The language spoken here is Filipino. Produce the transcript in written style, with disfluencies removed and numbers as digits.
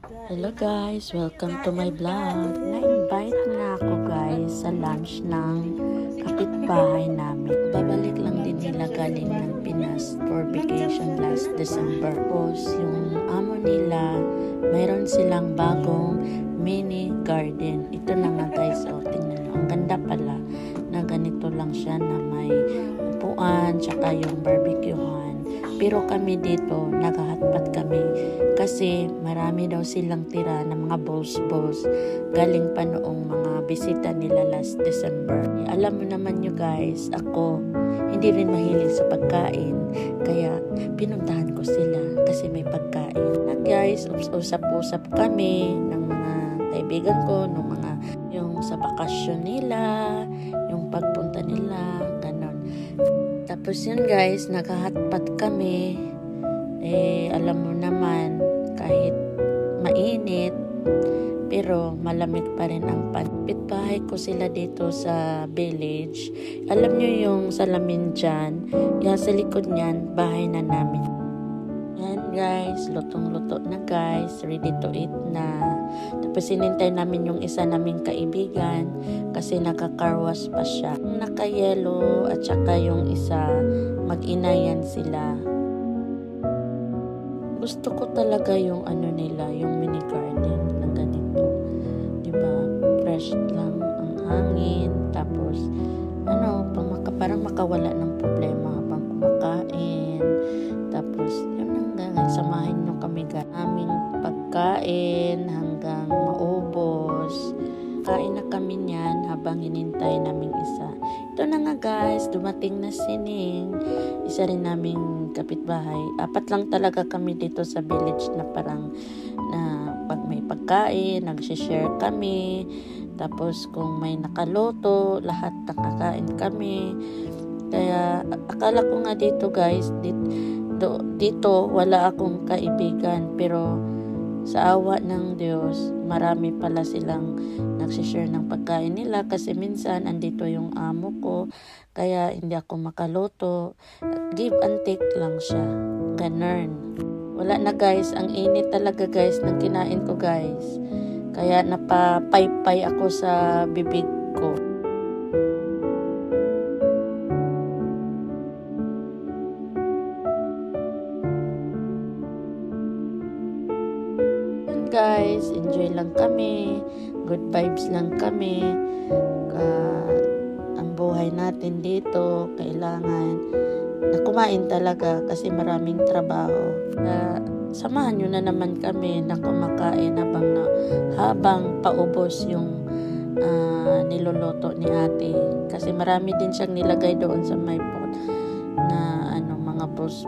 Hello guys, welcome to my vlog. Na-invite na ako guys sa lunch ng kapitbahay namin. Babalik lang din nila galing ng Pinas for vacation last December. Tapos yung amo nila, mayroon silang bagong mini garden. Ito na nga guys, oh, tingnan nyo. Ang ganda pala na ganito lang siya na may upuan, tsaka yung barbecuehan. Pero kami dito, naghahatpat kami kasi marami daw silang tira ng mga balls galing pa noong mga bisita nila last December. Alam mo naman nyo guys, ako hindi rin mahilig sa pagkain, kaya pinuntahan ko sila kasi may pagkain. At guys, usap-usap kami ng mga kaibigan ko, ng mga yung sa bakasyon nila, yung pagpunta nila, ganon. Tapos yun guys, naghahatpat kami. Alam mo naman, kahit mainit, pero malamig pa rin ang kapitbahay ko sila dito sa village. Alam nyo yung salamin dyan, yung sa likod niyan, bahay na namin. Yan guys, lutong-luto na guys, ready to eat na. Tapos sinintay namin yung isa naming kaibigan kasi naka-carwash pa siya. Naka-yellow at saka yung isa, mag-inayan sila. Gusto ko talaga yung ano nila, yung mini garden na ganito. Diba? Fresh lang ang hangin. Tapos, parang makawala ng problema habang kumakain. Tapos, yun lang, samahin nyo kami aming pagkain hanggang maubos. Kain na kami niyan habang hinintay naming isa. Ito na nga guys, dumating na si Ning. Isa rin naming kapitbahay. 4 lang talaga kami dito sa village na parang na pag may pagkain, nag-share kami. Tapos kung may nakaluto, lahat nakakain kami. Kaya akala ko nga dito guys, dito wala akong kaibigan, pero sa awa ng Diyos, marami pala silang nagsishare ng pagkain nila kasi minsan andito yung amo ko, kaya hindi ako makaluto. Give and take lang siya. Ganun. Wala na guys, ang init talaga guys ng kinain ko guys. Kaya napapaypay ako sa bibig ko. Guys, enjoy lang kami, good vibes lang kami. Ang buhay natin dito, kailangan na kumain talaga kasi maraming trabaho. Samahan nyo na naman kami na kumakain habang paubos yung niluluto ni ate. Kasi marami din siyang nilagay doon sa may pot na mga balls.